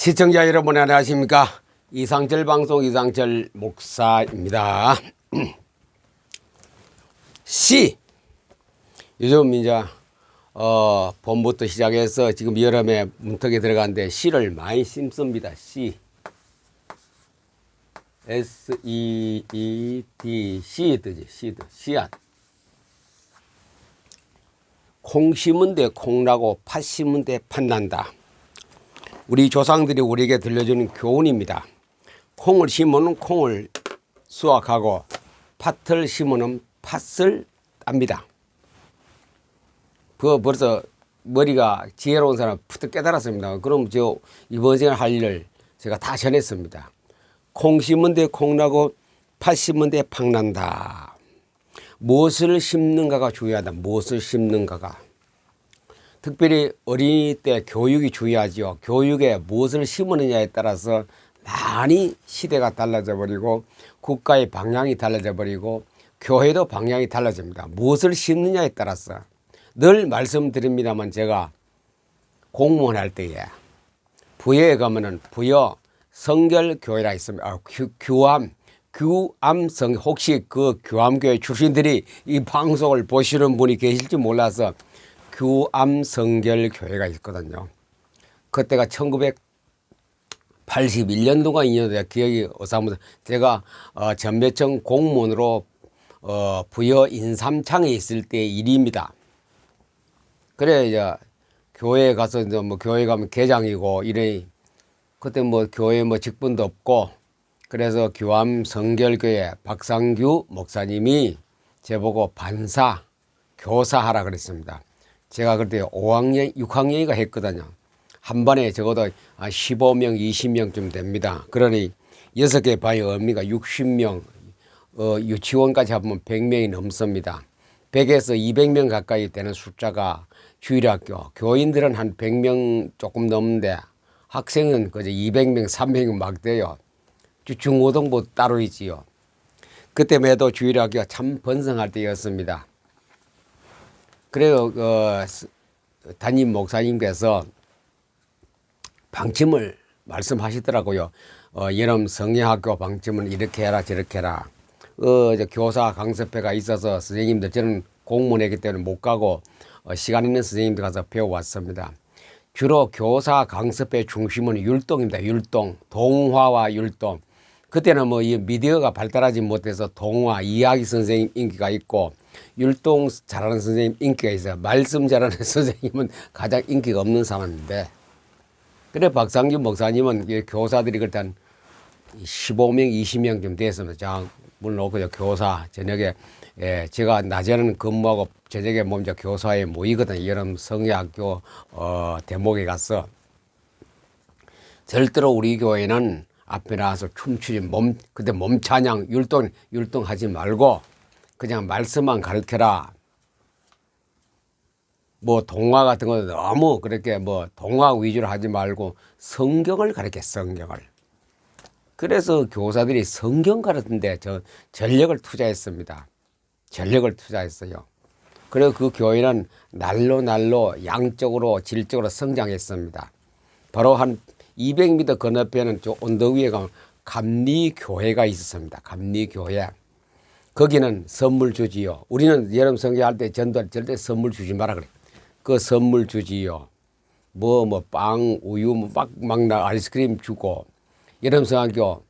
시청자 여러분 안녕하십니까. 이상철 방송 이상철 목사입니다. 씨 요즘 이제 봄부터 시작해서 지금 여름에 문턱에 들어가는데 씨를 많이 심습니다. 씨 SEED 씨드지 씨드 씨앗. 콩 심은 데 콩나고 팥 심은 데 팥난다. 우리 조상들이 우리에게 들려주는 교훈입니다. 콩을 심으면 콩을 수확하고 팥을 심으면 팥을 땁니다. 벌써 머리가 지혜로운 사람 푸득 깨달았습니다. 그럼 저 이번 시간에 할 일을 제가 다 전했습니다. 콩 심은 데 콩나고 팥 심은 데 팥난다. 무엇을 심는가가 중요하다. 무엇을 심는가가. 특별히 어린이 때 교육이 중요하죠. 교육에 무엇을 심느냐에 따라서 많이 시대가 달라져 버리고 국가의 방향이 달라져 버리고 교회도 방향이 달라집니다. 무엇을 심느냐에 따라서 늘 말씀드립니다만 제가 공무원 할 때에 부여에 가면은 부여 성결교회라 있습니다. 규암성 혹시 그 규암교회 출신들이 이 방송을 보시는 분이 계실지 몰라서 규암성결교회가 있거든요. 그때가 1981년도가 2년도에 기억이 어사무소 제가 전매청 공무원으로 부여 인삼창에 있을 때 일입니다. 그래 이제 교회에 가서 이제 뭐 교회 가면 계장이고 이래 그때 뭐 교회 뭐 직분도 없고 그래서 규암성결교회 박상규 목사님이 저보고 반사 교사하라 그랬습니다. 제가 그때 5학년, 6학년이가 했거든요. 한 반에 적어도 15명, 20명쯤 됩니다. 그러니 6개 반의 의미가 60명, 유치원까지 하면 100명이 넘습니다. 100에서 200명 가까이 되는 숫자가 주일학교, 교인들은 한 100명 조금 넘는데 학생은 그저 200명, 300명 막 돼요. 중고등부 따로 있지요. 그때만 해도 주일학교가 참 번성할 때였습니다. 그래요, 담임 목사님께서 방침을 말씀하시더라고요. 여름 성경학교 방침은 이렇게 해라, 저렇게 해라. 교사 강습회가 있어서 선생님들, 저는 공무원이기 때문에 못 가고, 시간 있는 선생님들 가서 배워왔습니다. 주로 교사 강습회 중심은 율동입니다. 율동, 동화와 율동. 그때는 뭐 이 미디어가 발달하지 못해서 동화, 이야기 선생님 인기가 있고, 율동 잘하는 선생님 인기가 있어요. 말씀 잘하는 선생님은 가장 인기가 없는 사람인데. 그래 박상규 목사님은 교사들이 그렇단 15명, 20명쯤 됐습니다. 자, 물론 그 교사 저녁에 제가 낮에는 근무하고 저녁에 먼저 교사에 모이거든요. 여름 성야학교 대목에 가서 절대로 우리 교회는 앞에 나와서 춤추지 그때 몸 찬양 율동하지 말고 그냥 말씀만 가르쳐라. 뭐 동화 같은 거 너무 그렇게 뭐 동화 위주로 하지 말고 성경을 가르쳐 성경을. 그래서 교사들이 성경 가르치는데 전력을 투자했습니다. 전력을 투자했어요. 그리고 그 교회는 날로 양적으로 질적으로 성장했습니다. 바로 한 200m 건너편은 저 언덕 위에 가면 감리교회가 있었습니다. 감리교회. 거기는 선물 주지요. 우리는 여름 성경할 때 전도할 절대 선물 주지 마라 그래. 그 선물 주지요. 빵, 우유, 막나 아이스크림 주고 여름 성경학교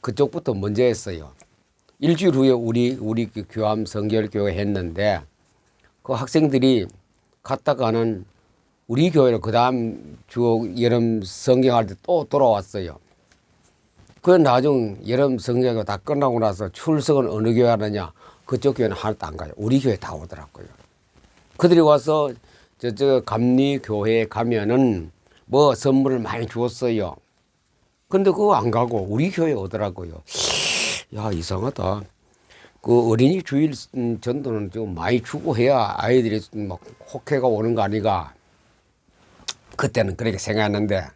그쪽부터 먼저 했어요. 일주일 후에 우리 교암 성결교회 했는데 그 학생들이 갔다가는 우리 교회로 그 다음 주 여름 성경할 때 또 돌아왔어요. 그 나중 여름 성경이 다 끝나고 나서 출석은 어느 교회 하느냐? 그쪽 교회는 하나도 안 가요. 우리 교회 다 오더라고요. 그들이 와서 저 감리교회에 가면은 뭐 선물을 많이 주었어요. 근데 그거 안 가고 우리 교회에 오더라고요. 야, 이상하다. 그 어린이 주일 전도는 좀 많이 주고 해야 아이들이 막 혹해가 오는 거 아니가. 그때는 그렇게 생각했는데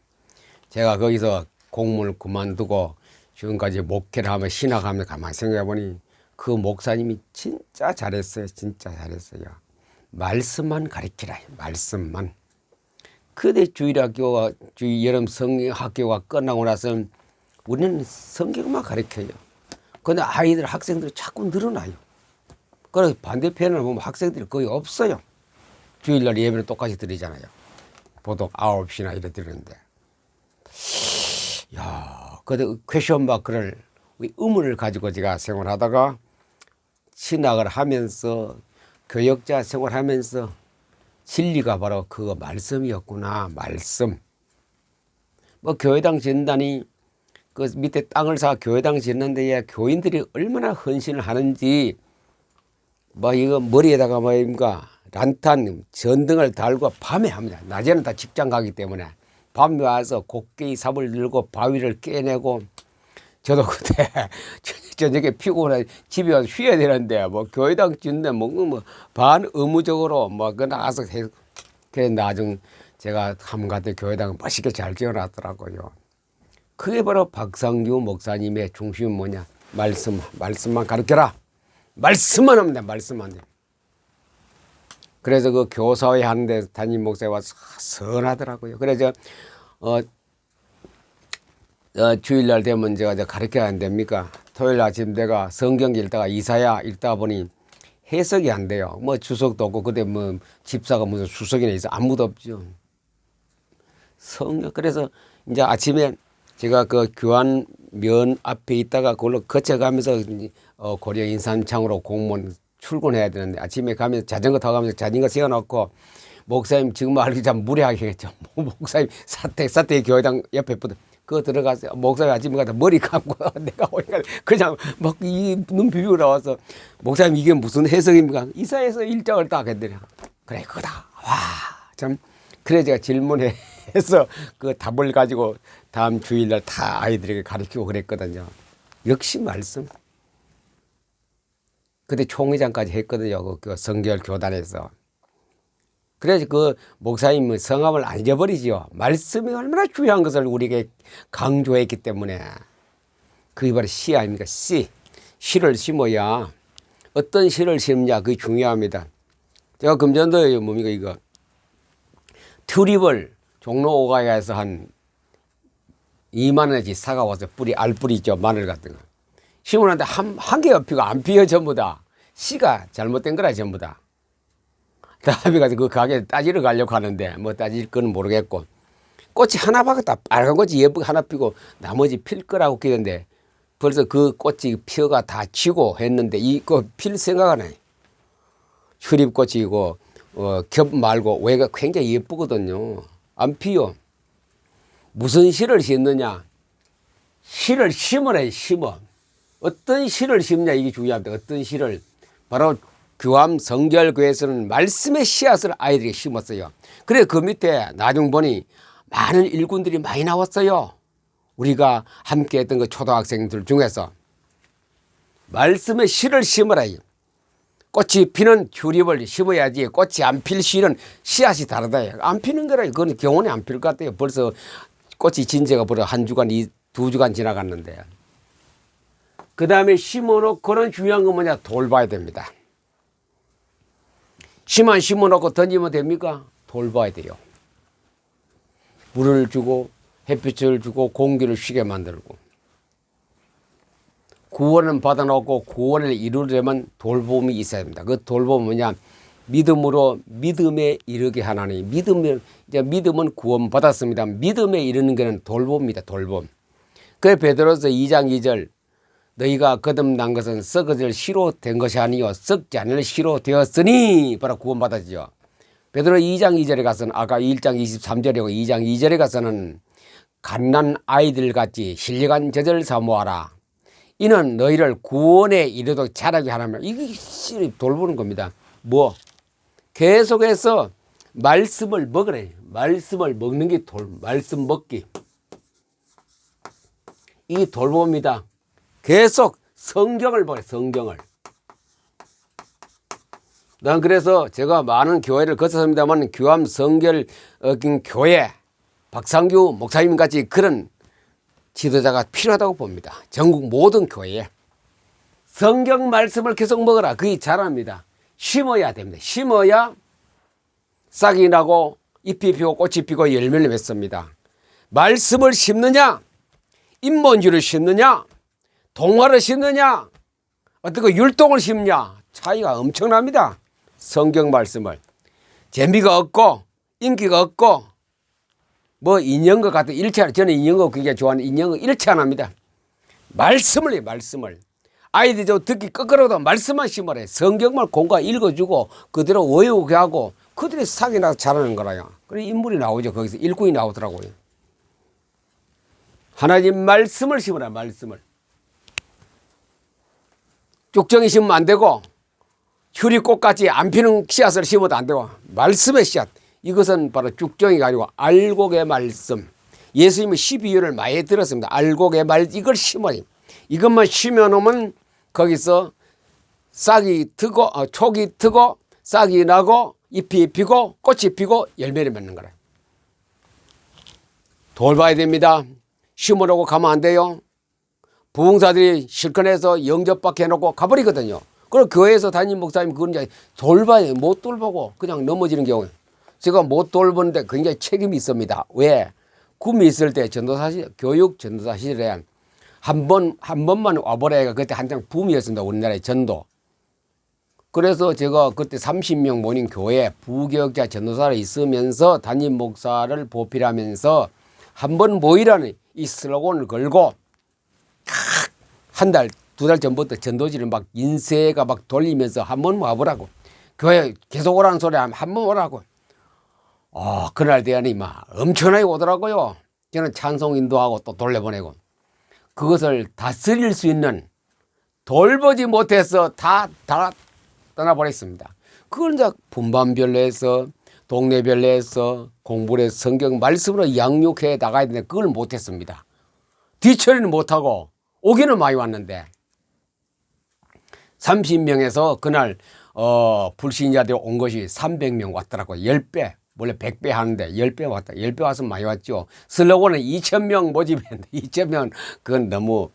제가 거기서 공무원을 그만두고 지금까지 목회를 하며 신학하며 가만히 생각해 보니 그 목사님이 진짜 잘했어요. 진짜 잘했어요. 말씀만 가르치라. 말씀만. 그대 주일학교와 주일 여름 성경학교가 끝나고 나서 우리는 성경만 가르쳐요. 근데 아이들 학생들이 자꾸 늘어나요. 그래서 반대편을 보면 학생들이 거의 없어요. 주일날 예배를 똑같이 드리잖아요. 보통 9시나 이래 드리는데. 야, 근데 퀘션 마크를 의문을 가지고 제가 생활하다가 신학을 하면서 교역자 생활하면서 진리가 바로 그 말씀이었구나. 말씀. 뭐 교회당 짓는다니 그 밑에 땅을 사 교회당 짓는데 교인들이 얼마나 헌신을 하는지 뭐 이거 머리에다가 뭐입니까 란탄 전등을 달고 밤에 합니다. 낮에는 다 직장 가기 때문에 밤에 와서 곡괭이 삽을 들고 바위를 깨내고 저도 그때 저녁에 피곤해 집에 와서 쉬어야 되는데 뭐 교회당 짓는데 뭐 반의무적으로 뭐 그 나가서 해. 그래 나중 제가 한가대 교회당 멋있게 잘 지어놨더라고요. 그게 바로 박상규 목사님의 중심은 뭐냐? 말씀만 가르쳐라. 말씀만 하면 돼. 말씀만 돼. 그래서 그 교사회 하는데 담임 목사가 와서 선하더라고요. 그래서 주일날 되면 제가 가르쳐야 안 됩니까? 토요일 아침 내가 성경 읽다가 이사야 읽다 보니 해석이 안 돼요. 뭐 주석도 없고 그때 뭐 집사가 무슨 주석이나 있어 아무도 없죠. 성경 그래서 이제 아침에 제가 그 교환면 앞에 있다가 그걸로 거쳐가면서 고려 인삼창으로 공무원 출근해야 되는데 아침에 가면서 자전거 타고 가면서 자전거 세워놓고 목사님 지금 알기 참 무례하겠죠. 목사님 사택 교회당 옆에 붙어 그거 들어가서 목사님 아침에 가다 머리 감고 내가 오니까 그냥 막 이 눈 비비고 나와서 목사님 이게 무슨 해석입니까? 이사에서 일장을 딱 했더니 그래 그거다. 와 참 그래 제가 질문해서 그 답을 가지고 다음 주일날 다 아이들에게 가르치고 그랬거든요. 역시 말씀. 그때 총회장까지 했거든요. 그 성결 교단에서. 그래서 그 목사님은 성함을 안 잊어버리지요. 말씀이 얼마나 중요한 것을 우리에게 강조했기 때문에. 그게 바로 씨 아닙니까? 씨. 씨를 심어야 어떤 씨를 심냐 그게 중요합니다. 제가 금전도에 뭡니까 이거 튜립을 종로 오가야에서 한 2만 원어치 사가와서 뿌리 알뿌리 있죠. 마늘 같은 거. 심으는데 한 개가 피고 안 피어 전부 다. 씨가 잘못된 거라 전부 다. 다음에 가서 그 가게 따지러 가려고 하는데 뭐 따질 거는 모르겠고 꽃이 하나 박았다 빨간 꽃이 예쁘게 하나 피고 나머지 필 거라고 기대는데 벌써 그 꽃이 피어가 다 지고 했는데 이거 필 생각 안 해. 슈립꽃이고 겹 말고 외가 굉장히 예쁘거든요. 안 피어. 무슨 씨를 심느냐? 씨를 심으라 심어. 어떤 씨를 심냐 이게 중요합니다. 어떤 씨를 바로 규암 성결교회에서는 말씀의 씨앗을 아이들에게 심었어요. 그래 그 밑에 나중 보니 많은 일꾼들이 많이 나왔어요. 우리가 함께 했던 그 초등학생들 중에서 말씀의 씨를 심어라. 꽃이 피는 튤립을 심어야지 꽃이 안 필 씨는 씨앗이 다르다. 안 피는 거라 그건 경원에 안 필 것 같아요. 벌써 꽃이 진 지가 벌써 한 주간, 두 주간 지나갔는데. 그 다음에 심어놓고는 중요한 건 뭐냐? 돌봐야 됩니다. 씨만 심어놓고 던지면 됩니까? 돌봐야 돼요. 물을 주고 햇빛을 주고 공기를 쉬게 만들고 구원은 받아놓고 구원을 이루려면 돌봄이 있어야 됩니다. 그 돌봄은 뭐냐? 믿음으로 믿음에 이르게 하나니 믿음은 구원 받았습니다. 믿음에 이르는 것은 돌봄입니다. 돌봄. 그래 베드로서 2장 2절 너희가 거듭난 것은 썩어질 씨로 된 것이 아니요 썩지 않을 씨로 되었으니 바로 구원 받았죠. 베드로 2장 2절에 가서는 아까 1장 23절이고 2장 2절에 가서는 갓난 아이들 같이 신령한 젖을 사모하라. 이는 너희를 구원에 이르도록 자라게 하라며 이게 돌보는 겁니다. 뭐 계속해서 말씀을 먹으래. 말씀을 먹는 게 말씀 먹기. 이 돌봅니다. 계속 성경을 보래. 성경을. 난 그래서 제가 많은 교회를 거쳤습니다만 규암 성결 교회 박상규 목사님 같이 그런 지도자가 필요하다고 봅니다. 전국 모든 교회에 성경 말씀을 계속 먹어라. 그게 잘합니다. 심어야 됩니다. 심어야 싹이 나고 잎이 피고 꽃이 피고 열매를 맺습니다. 말씀을 심느냐, 인본주의를 심느냐, 동화를 심느냐, 어떤 율동을 심느냐, 차이가 엄청납니다. 성경 말씀을 재미가 없고 인기가 없고 뭐 인형과 같은 일체, 저는 인형과 굉장히 좋아하는 인형은 일체 안 합니다. 말씀을 해요. 말씀을. 아이들이 좀 듣기 끄끄러도 말씀만 심으래. 성경만 공과 읽어주고 그대로 외우게 하고 그들이 사기 나서 잘하는 거라요. 그래 인물이 나오죠. 거기서 일꾼이 나오더라고요. 하나님 말씀을 심으라. 말씀을. 쭉정이 심으면 안 되고 휴리꽃같이 안 피는 씨앗을 심어도 안 되고 말씀의 씨앗. 이것은 바로 쭉정이가 아니고 알곡의 말씀. 예수님이 12유를 많이 들었습니다. 알곡의 말 이걸 심어요. 이것만 심어놓으면 거기서 싹이 트고 촉이 트고 싹이 나고 잎이 피고 꽃이 피고 열매를 맺는 거라. 돌봐야 됩니다. 심으라고 가면 안 돼요. 부흥사들이 실컷해서 영접박 해놓고 가버리거든요. 그럼 교회에서 담임 목사님 그건 이제 돌봐야 돼요. 못 돌보고 그냥 넘어지는 경우. 제가 못 돌보는데 굉장히 책임이 있습니다. 왜? 굶이 있을 때 전도사실, 교육 전도사실에 한 번만 와보라가 그때 한창 붐이었습니다. 우리나라의 전도. 그래서 제가 그때 30명 모인 교회 부교역자 전도사를 있으면서 담임 목사를 보필하면서 한 번 모이라는 이 슬로건을 걸고 한 달, 두 달 전부터 전도지를 막 인쇄가 막 돌리면서 한 번 와보라고. 교회 계속 오라는 소리 하면 한 번 오라고. 그날 대안이 막 엄청나게 오더라고요. 저는 찬송 인도하고 또 돌려보내고. 그것을 다스릴 수 있는 돌보지 못해서 다 떠나버렸습니다. 그걸 이제 분반별로 해서 동네별로 해서 공부를 해서 성경 말씀으로 양육해 나가야 되는데 그걸 못했습니다. 뒤처리는 못하고 오기는 많이 왔는데 30명에서 그날 불신자들이 온 것이 300명 왔더라고요. 10배. 원래 100배 하는데 10배 왔다. 10배 와서 많이 왔죠. 슬로건은 2,000명 모집했는데 2,000명 그건 너무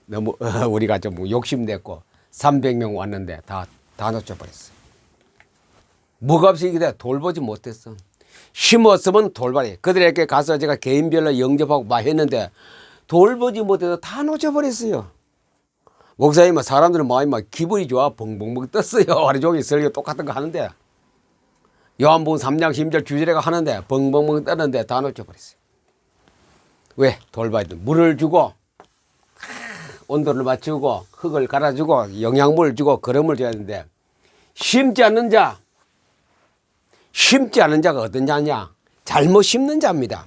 우리가 좀 욕심냈고 300명 왔는데 다 놓쳐버렸어요. 무값이 이게 돌보지 못했어. 심었으면 돌봐야. 그들에게 가서 제가 개인별로 영접하고 막 했는데 돌보지 못해서 다 놓쳐버렸어요. 목사님은 사람들은 마음이 막 기분이 좋아 벙벙벙 떴어요. 하루 종일 설교 똑같은 거 하는데 요한복음 3장 10절 주제가 하는데 벙벙벙 떠는데 다 놓쳐버렸어요. 왜? 돌봐야 돼. 물을 주고 온도를 맞추고 흙을 갈아주고 영양분을 주고 거름을 줘야 되는데 심지 않는 자가 어떤 자냐? 잘못 심는 자입니다.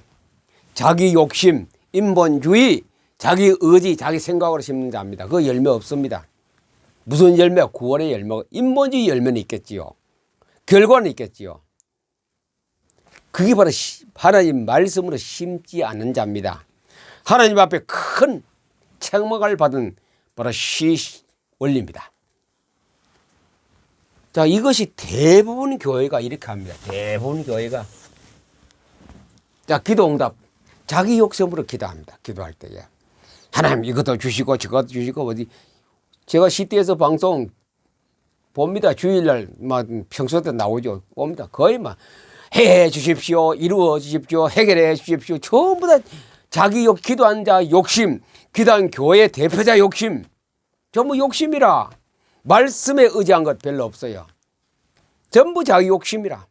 자기 욕심, 인본주의, 자기 의지, 자기 생각으로 심는 자입니다. 그 열매 없습니다. 무슨 열매? 9월의 열매가 인본주의 열매는 있겠지요. 결과는 있겠지요. 그게 바로 하나님 말씀으로 심지 않는 자입니다. 하나님 앞에 큰 책망을 받은 바로 원리입니다. 자, 이것이 대부분 교회가 이렇게 합니다. 대부분 교회가. 자, 기도 응답. 자기 욕심으로 기도합니다. 기도할 때에. 하나님 이것도 주시고 저것도 주시고 어디. 제가 시티에서 방송 봅니다. 주일날 막 평소 때 나오죠. 봅니다. 거의 막 해 주십시오. 이루어 주십시오. 해결해 주십시오. 전부 다 자기 기도한 자 욕심, 기도한 교회 대표자 욕심. 전부 욕심이라. 말씀에 의지한 것 별로 없어요. 전부 자기 욕심이라.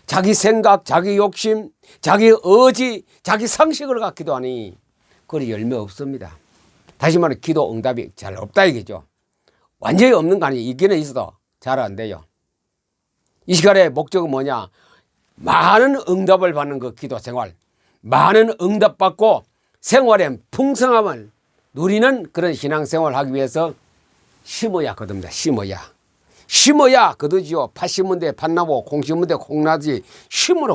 자기 생각, 자기 욕심, 자기 의지, 자기 상식을 갖기도 하니 그리 열매 없습니다. 다시 말해 기도 응답이 잘 없다 이거죠. 완전히 없는 거 아니에요. 있기는 있어도 잘 안 돼요. 이 시간의 목적은 뭐냐? 많은 응답을 받는 그 기도 생활, 많은 응답받고 생활의 풍성함을 누리는 그런 신앙생활을 하기 위해서 심어야 거듭니다. 심어야 거두지요. 팥 심은 데 팥나고 콩 심은 데 콩나지.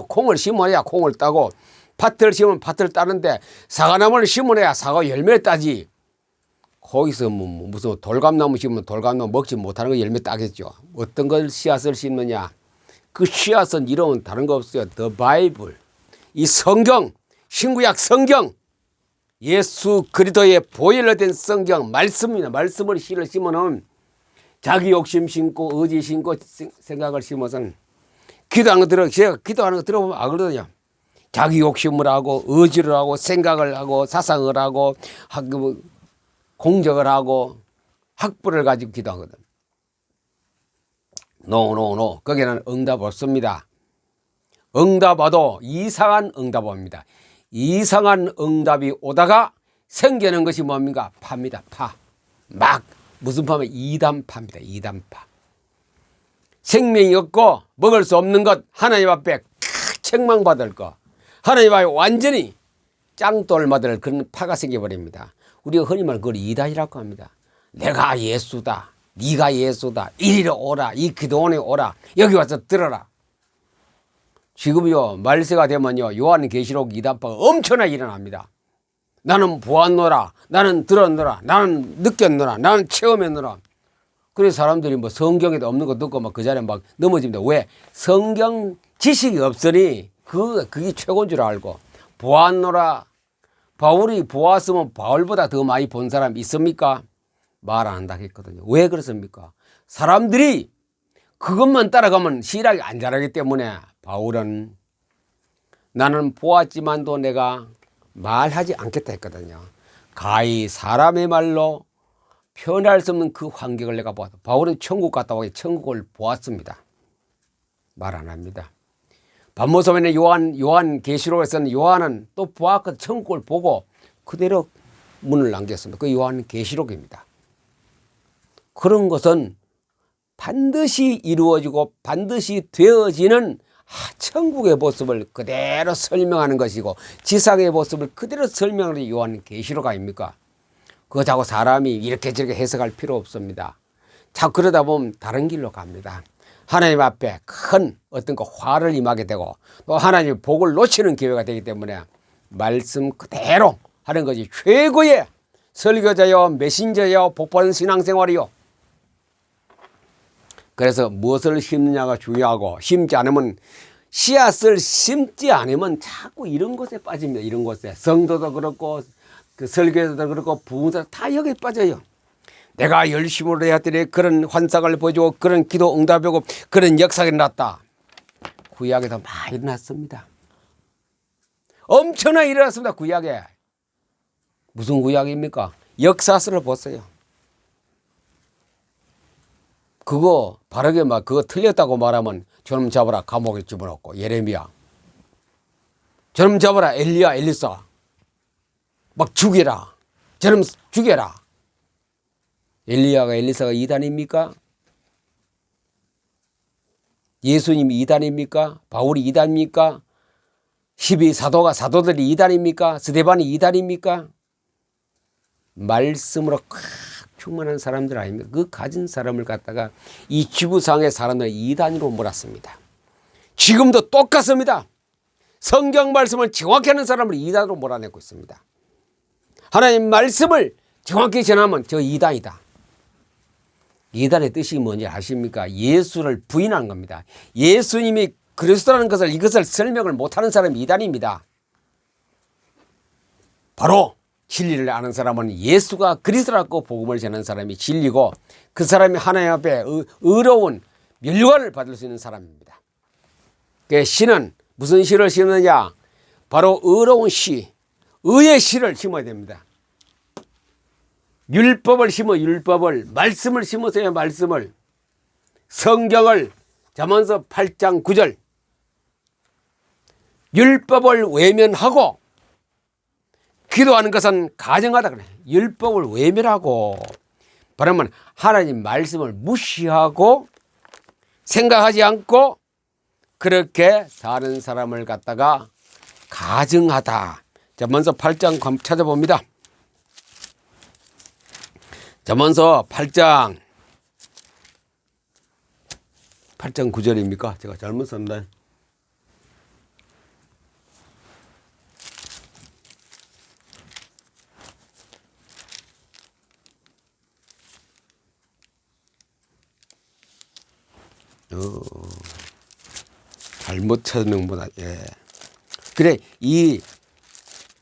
콩을 심어야 콩을 따고 팥을 심으면 팥을 따는데 사과나무를 심어야 사과 열매를 따지. 거기서 무슨 돌감나무 심으면 돌감나무 먹지 못하는 거 열매 따겠죠. 어떤 걸 씨앗을 심느냐. 그 씨앗은 이름은 다른 거 없어요. The Bible. 이 성경, 신구약 성경, 예수 그리스도의 보혈로 된 성경 말씀입니다. 말씀을 씨를 심어놓은 자기 욕심 심고 의지 심고 생각을 심어서는 제가 기도하는 거 들어보면 알거든요. 자기 욕심을 하고 의지를 하고 생각을 하고 사상을 하고 공적을 하고 학부를 가지고 기도하거든. 노. 거기는 응답 없습니다. 응답 와도 이상한 응답 옵니다. 이상한 응답이 오다가 생기는 것이 뭡니까? 파입니다. 파. 막 무슨 파면 이단파입니다. 이단파. 생명이 없고 먹을 수 없는 것 하나님 앞에 책망받을 거. 하나님 앞에 완전히 짱돌 맞을 그런 파가 생겨버립니다. 우리가 흔히 말하는 그걸 이단이라고 합니다. 내가 예수다. 네가 예수다. 이리로 오라. 이 기도원에 오라. 여기 와서 들어라. 지금요 말세가 되면요 요한계시록 이단파가 엄청나게 일어납니다. 나는 보았노라. 나는 들었노라. 나는 느꼈노라. 나는 체험했노라. 그래서 사람들이 뭐 성경에도 없는 거 듣고 막 그 자리에 막 넘어집니다. 왜? 성경 지식이 없으니 그게 최고인 줄 알고. 보았노라. 바울이 보았으면 바울보다 더 많이 본 사람 있습니까? 말 안 한다 했거든요. 왜 그렇습니까? 사람들이 그것만 따라가면 신학이 안 자라기 때문에 바울은 나는 보았지만도 내가 말하지 않겠다 했거든요. 가히 사람의 말로 표현할 수 없는 그 환경을 내가 보았다. 바울은 천국 갔다 오기 천국을 보았습니다. 말 안 합니다. 반모섬에는 요한계시록에서는 요한은 또 보았거든. 천국을 보고 그대로 문을 남겼습니다. 그 요한계시록입니다. 그런 것은 반드시 이루어지고 반드시 되어지는 천국의 모습을 그대로 설명하는 것이고 지상의 모습을 그대로 설명하는 요한계시록 아닙니까? 그거 자꾸 사람이 이렇게 저렇게 해석할 필요 없습니다. 자꾸 그러다 보면 다른 길로 갑니다. 하나님 앞에 큰 어떤 그 화를 임하게 되고 또 하나님의 복을 놓치는 기회가 되기 때문에 말씀 그대로 하는 것이 최고의 설교자요 메신저요 복받은 신앙생활이요. 그래서 무엇을 심느냐가 중요하고 심지 않으면 씨앗을 심지 않으면 자꾸 이런 것에 빠집니다. 이런 것에 성도도 그렇고 그 설교자도 그렇고 부흥자 다 여기에 빠져요. 내가 열심으로 해야 되니 그런 환상을 보여주고 그런 기도 응답하고 그런 역사가 일어났다. 구약에도 많이 일어났습니다. 엄청나게 일어났습니다. 구약에. 무슨 구약입니까? 역사서를 보세요. 그거 바르게 막 그거 틀렸다고 말하면 저놈 잡아라 감옥에 집어넣고 예레미야. 저놈 잡아라 엘리야 엘리사. 막 죽여라. 저놈 죽여라. 엘리야가 엘리사가 이단입니까? 예수님이 이단입니까? 바울이 이단입니까? 12사도가 사도들이 이단입니까? 스데반이 이단입니까? 말씀으로 꽉 충만한 사람들 아닙니까? 그 가진 사람을 갖다가 이 지구상의 사람들은 이단으로 몰았습니다. 지금도 똑같습니다. 성경 말씀을 정확히 하는 사람을 이단으로 몰아내고 있습니다. 하나님 말씀을 정확히 전하면 저 이단이다. 이단의 뜻이 뭔지 아십니까? 예수를 부인하는 겁니다. 예수님이 그리스도라는 것을 이것을 설명을 못하는 사람이 이단입니다. 바로 진리를 아는 사람은 예수가 그리스도라고 복음을 전하는 사람이 진리고 그 사람이 하나님 앞에 의로운 멸류관을 받을 수 있는 사람입니다. 그 씨는 무슨 씨를 심느냐? 바로 의로운 씨, 의의 씨를 심어야 됩니다. 율법을 심어 율법을, 말씀을 심으세요. 말씀을. 성경을 잠언서 8장 9절 율법을 외면하고 기도하는 것은 가정하다 그래. 율법을 외면하고 바라면 하나님 말씀을 무시하고 생각하지 않고 그렇게 사는 사람을 갖다가 가증하다. 잠언서 8장 찾아봅니다. 잠언서 8장 9절입니까? 제가 잘못 썼나? 잘못 찾는 것보다 예. 그래 이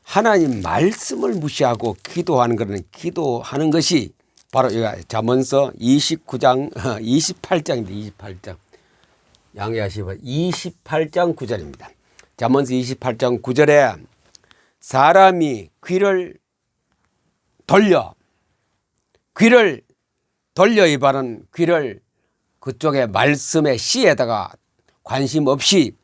하나님 말씀을 무시하고 기도하는 것은 기도하는 것이 바로 잠언서 29장 28장입니다. 28장 양해하시고 28장 9절입니다. 잠언서 28장 9절에 사람이 귀를 돌려 이 바른 귀를 그쪽에 말씀의 시에다가 관심 없이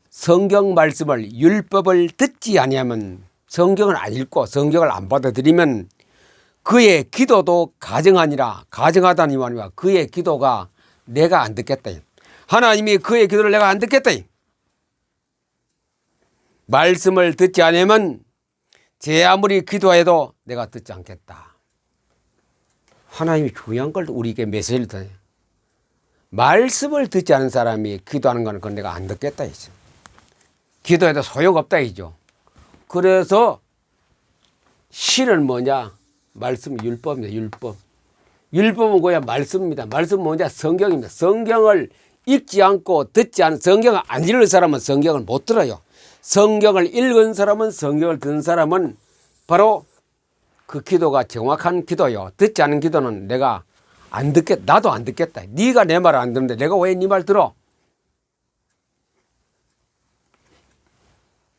성경 말씀을 율법을 듣지 아니하면 성경을 안 읽고 성경을 안 받아들이면 그의 기도도 가정하다니 말이야. 그의 기도가 내가 안 듣겠다. 하나님이 그의 기도를 내가 안 듣겠다. 말씀을 듣지 않으면 제 아무리 기도해도 내가 듣지 않겠다. 하나님이 중요한 걸 우리에게 메시지를 드려요. 말씀을 듣지 않은 사람이 기도하는 건 그건 내가 안 듣겠다 이죠. 기도해도 소용없다 이죠. 그래서 실은 뭐냐? 말씀 율법입니다. 율법은 뭐야? 말씀입니다. 말씀은 뭐냐? 성경입니다. 성경을 읽지 않고 듣지 않은, 성경을 안 읽는 사람은 성경을 못 들어요. 성경을 읽은 사람은, 성경을 듣는 사람은 바로 그 기도가 정확한 기도요. 듣지 않은 기도는 내가 나도 안 듣겠다. 네가 내 말 안 듣는데 내가 왜 네 말 들어?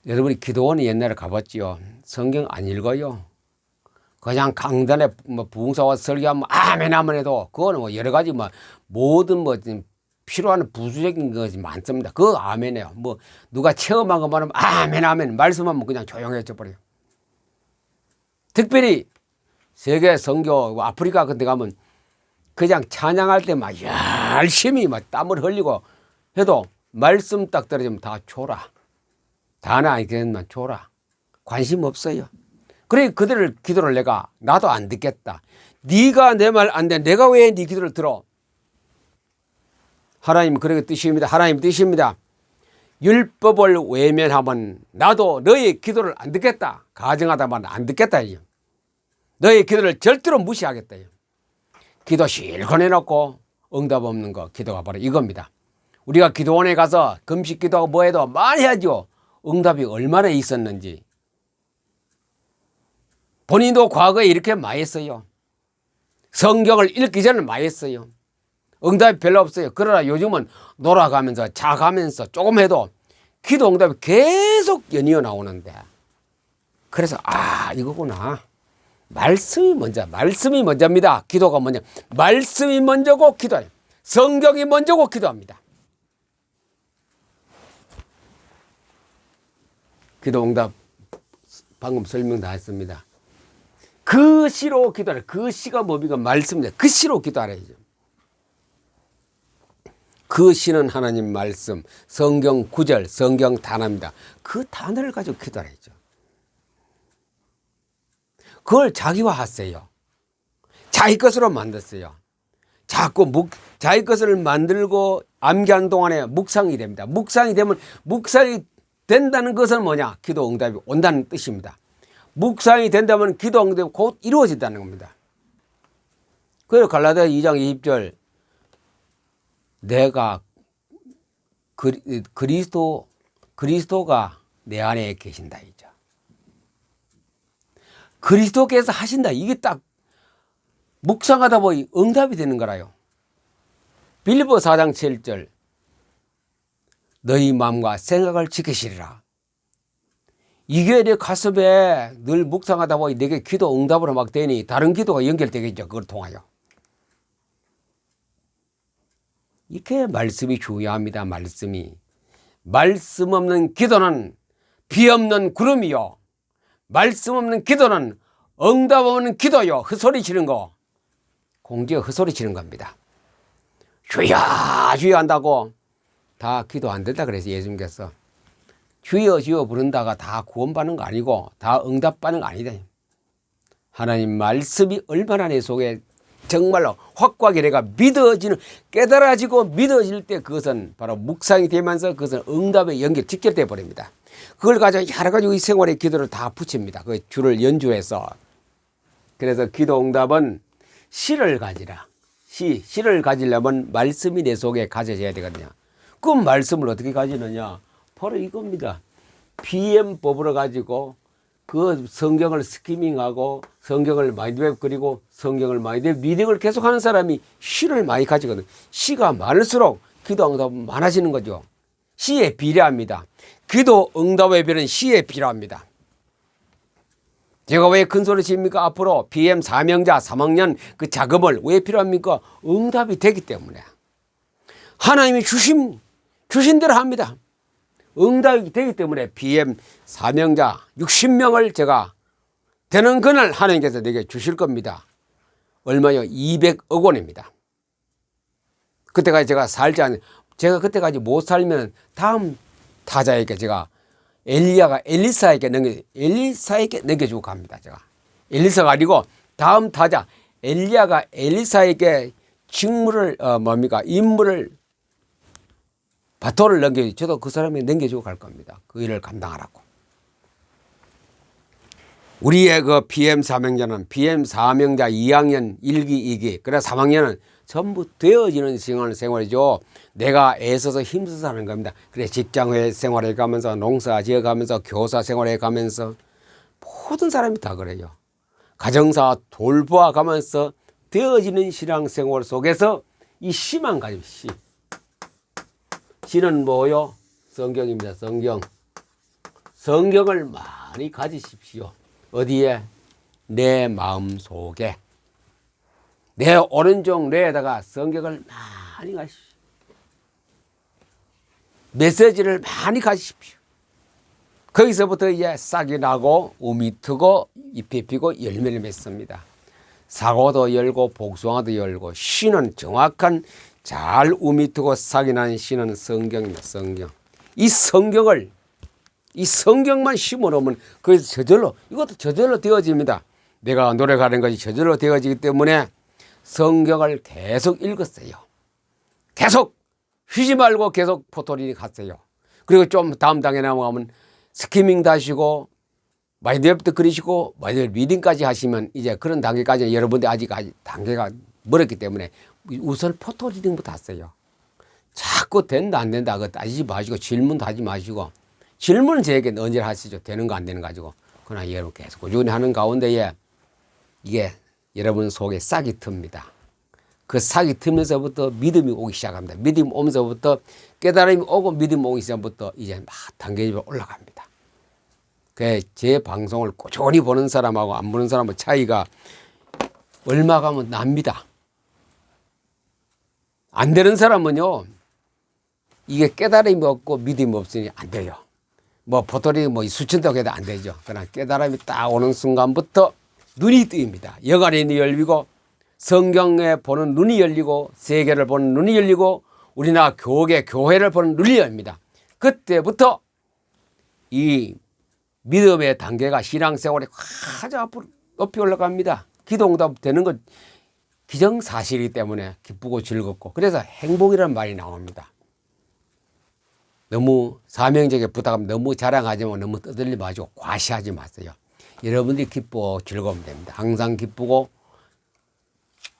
여러분이 기도원에 옛날에 가봤지요. 성경 안 읽어요. 그냥 강단에 부흥사와 설교하면 아멘 아멘 해도 그거는 뭐 여러 가지 모든 필요한 부수적인 것이 많습니다. 그거 아멘해요. 누가 체험한 것만 하면 아멘 아멘 말씀하면 그냥 조용해져 버려요. 특별히 세계 선교 아프리카 같은 데 가면 그냥 찬양할 때 열심히 땀을 흘리고 해도 말씀 딱 떨어지면 다 줘라. 다나 아니겠지만 줘라. 관심 없어요. 그래 그들을 기도를 나도 안 듣겠다. 네가 내 말 안 돼. 내가 왜 네 기도를 들어? 하나님 그렇게 뜻입니다. 하나님 뜻입니다. 율법을 외면하면 나도 너의 기도를 안 듣겠다. 가정하다만 안 듣겠다. 너의 기도를 절대로 무시하겠다. 기도 실컷 해놓고 응답 없는 거 기도가 바로 이겁니다. 우리가 기도원에 가서 금식 기도하고 뭐 해도 많이 하죠. 응답이 얼마나 있었는지. 본인도 과거에 이렇게 많이 했어요. 성경을 읽기 전에 많이 했어요. 응답이 별로 없어요. 그러나 요즘은 놀아가면서 자가면서 조금 해도 기도 응답이 계속 연이어 나오는데 그래서 이거구나. 말씀이 먼저입니다. 기도가 먼저. 말씀이 먼저고 기도해요. 성경이 먼저고 기도합니다. 기도 응답 방금 설명 다 했습니다. 그 시로 기도하라. 그 시가 뭡니까? 말씀입니다. 그 시로 기도하라죠. 그 시는 하나님 말씀, 성경 구절, 성경 단어입니다. 그 단어를 가지고 기도하라죠. 그걸 자기화하세요. 자기 것으로 만들었어요. 자꾸 자기 것을 만들고 암기한 동안에 묵상이 됩니다. 묵상이 된다는 것은 뭐냐? 기도 응답이 온다는 뜻입니다. 묵상이 된다면 기도 응답이 곧 이루어진다는 겁니다. 그래서 갈라디아 2장 20절 내가 그리스도가 내 안에 계신다 이죠. 그리스도께서 하신다. 이게 딱 묵상하다 보니 응답이 되는 거라요. 빌립보 4장 7절 너희 마음과 생각을 지키시리라. 이게 내 가슴에 늘 묵상하다 보니 내게 기도 응답으로 막 되니 다른 기도가 연결되겠죠. 그걸 통하여. 이렇게 말씀이 중요합니다. 말씀 없는 기도는 비 없는 구름이요. 말씀 없는 기도는 응답 없는 기도요. 헛소리치는 거. 공지에 헛소리치는 겁니다. 주여 주여 한다고 다 기도 안 된다 그래서 예수님께서 주여 주여 부른다가 다 구원받는 거 아니고 다 응답받는 거 아니다. 하나님 말씀이 얼마나 내 속에 정말로 확고하게 내가 깨달아지고 믿어질 때 그것은 바로 묵상이 되면서 그것은 응답에 직결되어 버립니다. 그걸 가지고 여러 가지 이 생활의 기도를 다 붙입니다. 그 주를 연주해서. 그래서 기도 응답은 시를 가지라. 시를 가지려면 말씀이 내 속에 가져져야 되거든요. 그 말씀을 어떻게 가지느냐? 바로 이겁니다. BM법으로 가지고 그 성경을 스키밍하고 성경을 마인드맵 그리고 성경을 마인드맵 리딩을 계속하는 사람이 시를 많이 가지거든요. 시가 많을수록 기도 응답은 많아지는 거죠. 시에 비례합니다. 기도 응답의 별은 시에 필요합니다. 제가 왜 큰 소리 칩니까? 앞으로 PM 사명자 3학년 그 자금을 왜 필요합니까? 응답이 되기 때문에. 하나님이 주신 대로 합니다. 응답이 되기 때문에 PM 사명자 60명을 제가 되는 그날 하나님께서 내게 주실 겁니다. 얼마요? 200억 원입니다. 그때까지 제가 살지 않는, 제가 그때까지 못 살면 다음 타자에게 제가 엘리사에게 넘겨주고 갑니다. 제가 엘리사가 아니고 다음 타자 엘리야가 엘리사에게 직무를 임무를 바토를 저도 그 사람에게 넘겨주고 갈 겁니다. 그 일을 감당하라고. 우리의 그 PM 사명자는 PM 사명자 2학년 1기 2기 그래 3학년은 전부 되어지는 생활이죠. 내가 애써서 힘써서 하는 겁니다. 그래 직장 생활해 가면서 농사 지어 가면서 교사 생활해 가면서 모든 사람이 다 그래요. 가정사 돌보아 가면서 되어지는 신앙생활 속에서 이 시만 가지고 시는 뭐요? 성경입니다. 성경을 많이 가지십시오. 어디에? 내 마음 속에. 내 오른쪽 뇌에다가 성경을 많이 가십시오. 메시지를 많이 가십시오. 거기서부터 이제 싹이 나고 우미 트고 잎이 피고 열매를 맺습니다. 사고도 열고 복숭아도 열고 씨는 정확한 잘 우미 트고 싹이 나는 씨는 성경입니다. 성경. 이 성경만 심어놓으면 그것도 이것도 저절로 되어집니다. 내가 노력하는 것이 저절로 되어지기 때문에 성경을 계속 읽었어요. 계속 쉬지 말고 계속 포토리니 갔어요. 그리고 좀 다음 단계 넘어가면 스키밍도 하시고 마인드맵도 그리시고 마인드맵 리딩까지 하시면 이제 그런 단계까지 여러분들 아직 단계가 멀었기 때문에 우선 포토리딩부터 하세요. 자꾸 된다 안 된다 그거 따지지 마시고 질문도 하지 마시고 질문은 저에게 언제 하시죠. 되는 거 안 되는 거 가지고. 그러나 여러분 계속 꾸준히 하는 가운데에 이게 여러분 속에 싹이 틉니다. 그 싹이 트면서부터 믿음이 오기 시작합니다. 믿음이 오면서부터 깨달음이 오고 믿음이 오기 시작부터 이제 막 단계적으로 올라갑니다. 제 방송을 꾸준히 보는 사람하고 안 보는 사람의 차이가 얼마 가면 납니다. 안 되는 사람은요, 이게 깨달음이 없고 믿음이 없으니 안 돼요. 포토리 수천다고 해도 안 되죠. 그러나 깨달음이 딱 오는 순간부터 눈이 뜨입니다. 여간의 눈이 열리고 성경에 보는 눈이 열리고 세계를 보는 눈이 열리고 우리나라 교회를 보는 눈이 열립니다. 그때부터 이 믿음의 단계가 신앙생활이 가장 앞으로 높이 올라갑니다. 기도응답 되는 건 기정사실이기 때문에 기쁘고 즐겁고 그래서 행복이라는 말이 나옵니다. 너무 사명적에 부탁하면 너무 자랑하지 말고 너무 떠들지 마시고 과시하지 마세요. 여러분들이 기쁘고 즐거우면 됩니다. 항상 기쁘고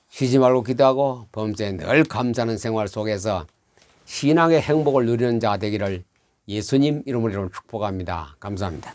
쉬지 말고 기도하고 범죄에 늘 감사하는 생활 속에서 신앙의 행복을 누리는 자 되기를 예수님 이름으로 축복합니다. 감사합니다.